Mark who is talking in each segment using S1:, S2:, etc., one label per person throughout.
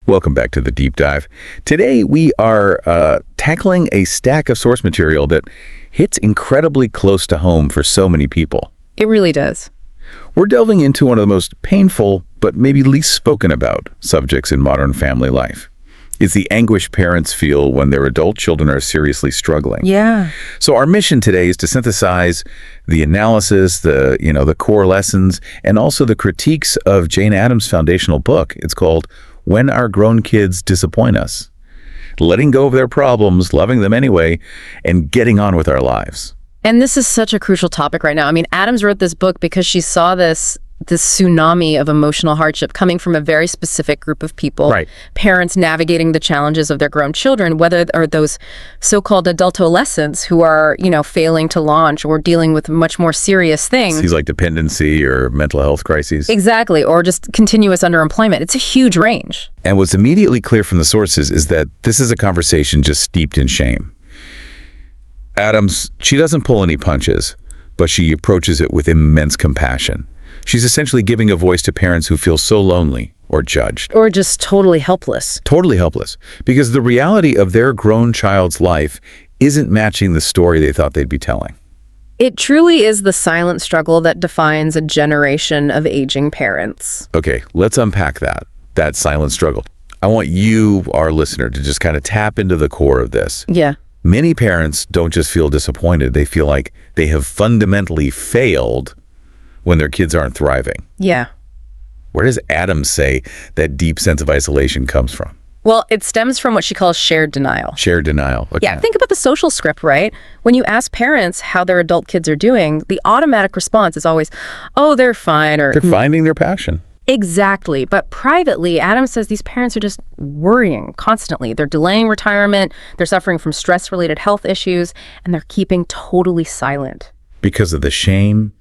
S1: Welcome back to the Deep Dive. Today we are tackling a stack of source material that hits incredibly close to home for so many people.
S2: It really does.
S1: We're delving into one of the most painful, but maybe least spoken about subjects in modern family life. It's the anguish parents feel when their adult children are seriously struggling.
S2: Yeah.
S1: So our mission today is to synthesize the analysis, the core lessons, and also the critiques of Jane Addams' foundational book. It's called When Our Grown Kids Disappoint Us. Letting go of their problems, loving them anyway, and getting on with our lives.
S2: And this is such a crucial topic right now. I mean, Addams wrote this book because she saw this tsunami of emotional hardship coming from a very specific group of people.
S1: Right.
S2: Parents navigating the challenges of their grown children, whether are those so-called adultolescents who are, failing to launch or dealing with much more serious things.
S1: Things like dependency or mental health crises.
S2: Exactly, or just continuous underemployment. It's a huge range.
S1: And what's immediately clear from the sources is that this is a conversation just steeped in shame. Addams, she doesn't pull any punches, but she approaches it with immense compassion. She's essentially giving a voice to parents who feel so lonely or judged.
S2: Or just totally helpless.
S1: Totally helpless. Because the reality of their grown child's life isn't matching the story they thought they'd be telling.
S2: It truly is the silent struggle that defines a generation of aging parents.
S1: Okay, let's unpack that silent struggle. I want you, our listener, to just kind of tap into the core of this.
S2: Yeah.
S1: Many parents don't just feel disappointed. They feel like they have fundamentally failed when their kids aren't thriving.
S2: Yeah.
S1: Where does Addams say that deep sense of isolation comes from?
S2: Well, it stems from what she calls shared denial.
S1: Shared denial. Okay.
S2: Yeah, think about the social script, right? When you ask parents how their adult kids are doing, the automatic response is always, oh, they're fine, or...
S1: They're finding their passion.
S2: Exactly. But privately, Addams says these parents are just worrying constantly. They're delaying retirement, they're suffering from stress-related health issues, and they're keeping totally silent.
S1: Because of the shame,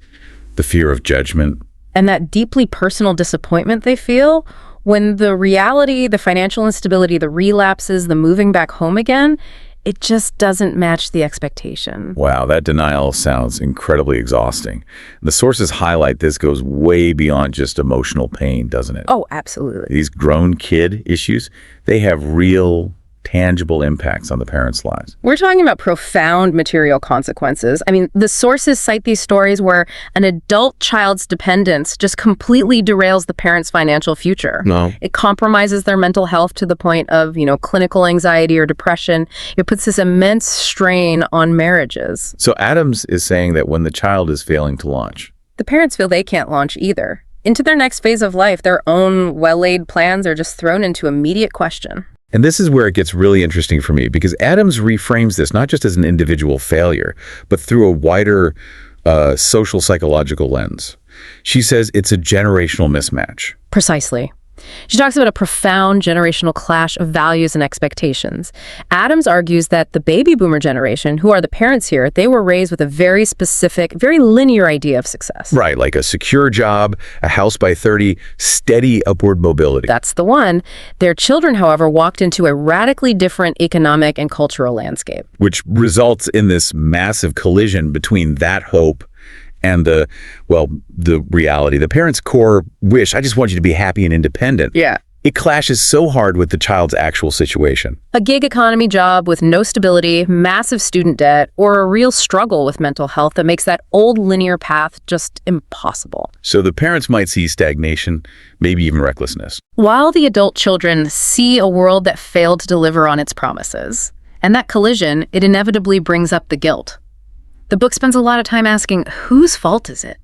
S1: the fear of judgment.
S2: And that deeply personal disappointment they feel when the reality, the financial instability, the relapses, the moving back home again, it just doesn't match the expectation.
S1: Wow, that denial sounds incredibly exhausting. The sources highlight this goes way beyond just emotional pain, doesn't it?
S2: Oh, absolutely.
S1: These grown kid issues, they have real, tangible impacts on the parents' lives.
S2: We're talking about profound material consequences. I mean, the sources cite these stories where an adult child's dependence just completely derails the parent's financial future.
S1: No.
S2: It compromises their mental health to the point of, clinical anxiety or depression. It puts this immense strain on marriages.
S1: So Addams is saying that when the child is failing to launch,
S2: the parents feel they can't launch either. Into their next phase of life, their own well-laid plans are just thrown into immediate question.
S1: and this is where it gets really interesting for me, because Addams reframes this not just as an individual failure, but through a wider social psychological lens. She says it's a generational mismatch.
S2: Precisely. She talks about a profound generational clash of values and expectations. Addams argues that the baby boomer generation, who are the parents here, they were raised with a very specific, very linear idea of success.
S1: Right, like a secure job, a house by 30, steady upward mobility.
S2: That's the one. Their children, however, walked into a radically different economic and cultural landscape.
S1: Which results in this massive collision between that hope and the reality. The parents' core wish, I just want you to be happy and independent.
S2: Yeah.
S1: It clashes so hard with the child's actual situation.
S2: A gig economy job with no stability, massive student debt, or a real struggle with mental health that makes that old linear path just impossible.
S1: So the parents might see stagnation, maybe even recklessness.
S2: While the adult children see a world that failed to deliver on its promises. And that collision, it inevitably brings up the guilt. The book spends a lot of time asking, whose fault is it?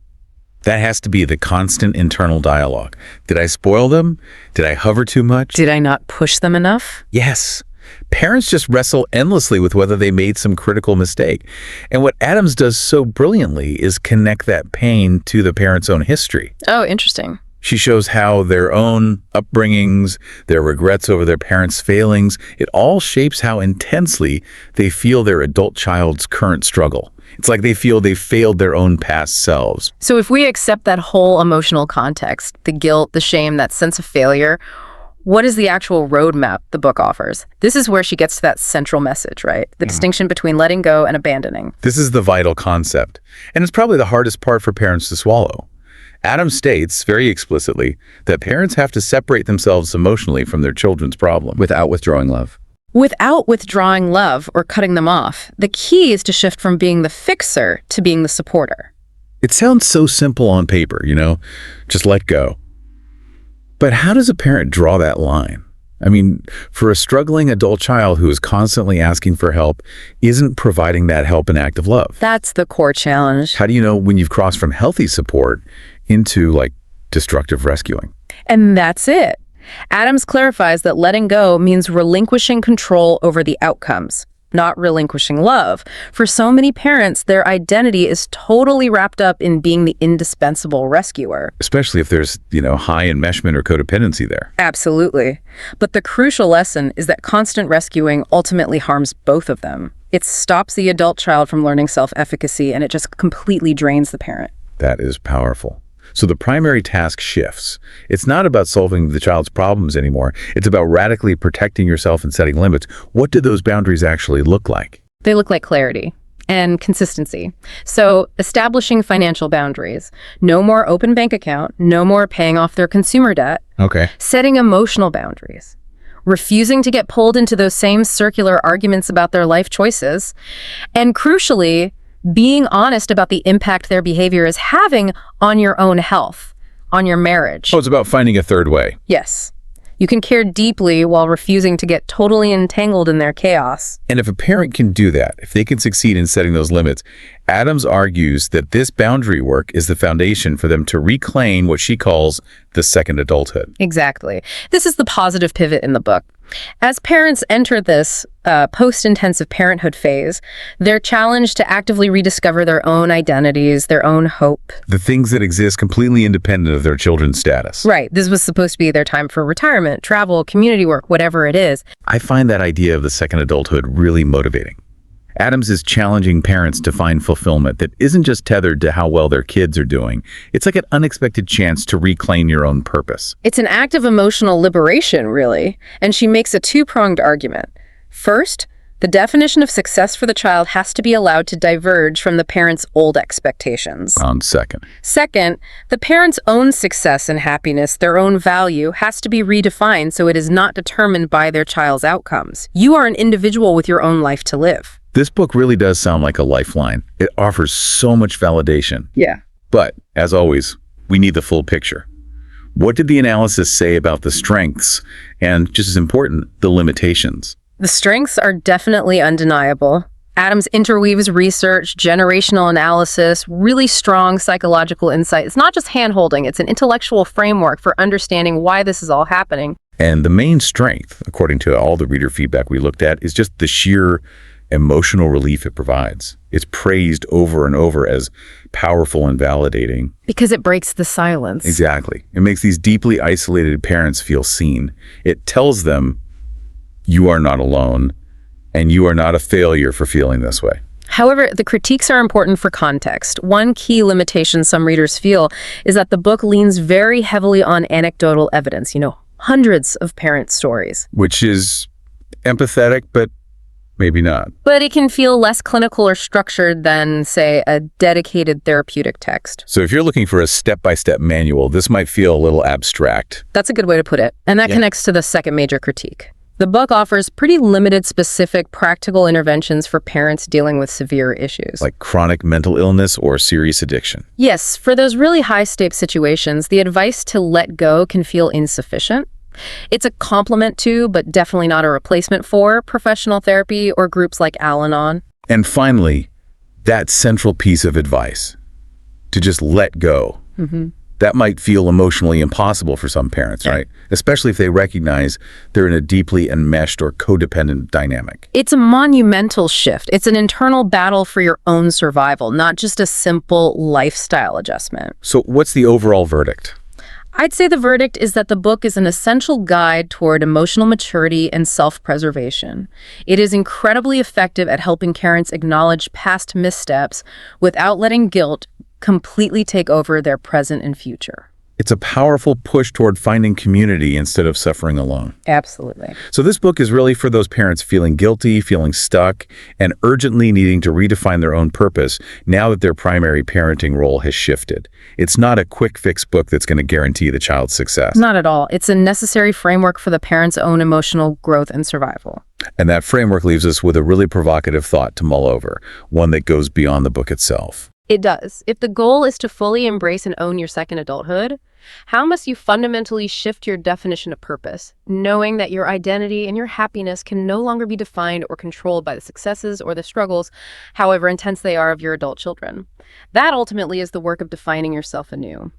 S1: That has to be the constant internal dialogue. Did I spoil them? Did I hover too much?
S2: Did I not push them enough?
S1: Yes. Parents just wrestle endlessly with whether they made some critical mistake. And what Addams does so brilliantly is connect that pain to the parents' own history.
S2: Oh, interesting.
S1: She shows how their own upbringings, their regrets over their parents' failings, it all shapes how intensely they feel their adult child's current struggle. It's like they feel they failed their own past selves.
S2: So if we accept that whole emotional context, the guilt, the shame, that sense of failure, what is the actual roadmap the book offers? This is where she gets to that central message, right? The distinction between letting go and abandoning.
S1: This is the vital concept. And it's probably the hardest part for parents to swallow. Adams states very explicitly that parents have to separate themselves emotionally from their children's problem without withdrawing love.
S2: Without withdrawing love or cutting them off, the key is to shift from being the fixer to being the supporter.
S1: It sounds so simple on paper, just let go. But how does a parent draw that line? I mean, for a struggling adult child who is constantly asking for help, isn't providing that help an act of love?
S2: That's the core challenge.
S1: How do you know when you've crossed from healthy support into, destructive rescuing?
S2: And that's it. Adams clarifies that letting go means relinquishing control over the outcomes, not relinquishing love. For so many parents, their identity is totally wrapped up in being the indispensable rescuer.
S1: Especially if there's, high enmeshment or codependency there.
S2: Absolutely. But the crucial lesson is that constant rescuing ultimately harms both of them. It stops the adult child from learning self-efficacy, and it just completely drains the parent.
S1: That is powerful. So the primary task shifts. It's not about solving the child's problems anymore. It's about radically protecting yourself and setting limits. What do those boundaries actually look like?
S2: They look like clarity and consistency. So establishing financial boundaries. No more open bank account, no more paying off their consumer debt.
S1: Okay.
S2: Setting emotional boundaries. Refusing to get pulled into those same circular arguments about their life choices. And crucially, being honest about the impact their behavior is having on your own health, on your marriage.
S1: Oh, it's about finding a third way.
S2: Yes. You can care deeply while refusing to get totally entangled in their chaos.
S1: And if a parent can do that, if they can succeed in setting those limits, Adams argues that this boundary work is the foundation for them to reclaim what she calls the second adulthood.
S2: Exactly. This is the positive pivot in the book. As parents enter this post-intensive parenthood phase, they're challenged to actively rediscover their own identities, their own hope.
S1: The things that exist completely independent of their children's status.
S2: Right. This was supposed to be their time for retirement, travel, community work, whatever it is.
S1: I find that idea of the second adulthood really motivating. Adams is challenging parents to find fulfillment that isn't just tethered to how well their kids are doing. It's like an unexpected chance to reclaim your own purpose.
S2: It's an act of emotional liberation, really, and she makes a two-pronged argument. First, the definition of success for the child has to be allowed to diverge from the parent's old expectations.
S1: On second.
S2: Second, the parent's own success and happiness, their own value, has to be redefined so it is not determined by their child's outcomes. You are an individual with your own life to live.
S1: This book really does sound like a lifeline. It offers so much validation.
S2: Yeah.
S1: But, as always, we need the full picture. What did the analysis say about the strengths and, just as important, the limitations?
S2: The strengths are definitely undeniable. Adams interweaves research, generational analysis, really strong psychological insight. It's not just hand-holding, it's an intellectual framework for understanding why this is all happening.
S1: And the main strength, according to all the reader feedback we looked at, is just the sheer emotional relief it provides. It's praised over and over as powerful and validating.
S2: Because it breaks the silence.
S1: Exactly. It makes these deeply isolated parents feel seen. It tells them, you are not alone, and you are not a failure for feeling this way.
S2: However, the critiques are important for context. One key limitation some readers feel is that the book leans very heavily on anecdotal evidence, hundreds of parent stories.
S1: Which is empathetic, but maybe not.
S2: But it can feel less clinical or structured than, say, a dedicated therapeutic text.
S1: So if you're looking for a step-by-step manual, this might feel a little abstract.
S2: That's a good way to put it. And that connects to the second major critique. The book offers pretty limited, specific, practical interventions for parents dealing with severe issues.
S1: Like chronic mental illness or serious addiction.
S2: Yes, for those really high-stakes situations, the advice to let go can feel insufficient. It's a complement to, but definitely not a replacement for, professional therapy or groups like Al-Anon.
S1: And finally, that central piece of advice, to just let go. That might feel emotionally impossible for some parents, right? Especially if they recognize they're in a deeply enmeshed or codependent dynamic.
S2: It's a monumental shift. It's an internal battle for your own survival, not just a simple lifestyle adjustment.
S1: So what's the overall verdict?
S2: I'd say the verdict is that the book is an essential guide toward emotional maturity and self-preservation. It is incredibly effective at helping parents acknowledge past missteps without letting guilt completely take over their present and future.
S1: It's a powerful push toward finding community instead of suffering alone.
S2: Absolutely.
S1: So this book is really for those parents feeling guilty, feeling stuck, and urgently needing to redefine their own purpose now that their primary parenting role has shifted. It's not a quick fix book that's going to guarantee the child's success.
S2: Not at all. It's a necessary framework for the parent's own emotional growth and survival.
S1: And that framework leaves us with a really provocative thought to mull over, one that goes beyond the book itself.
S2: It does. If the goal is to fully embrace and own your second adulthood, how must you fundamentally shift your definition of purpose, knowing that your identity and your happiness can no longer be defined or controlled by the successes or the struggles, however intense they are, of your adult children? That ultimately is the work of defining yourself anew.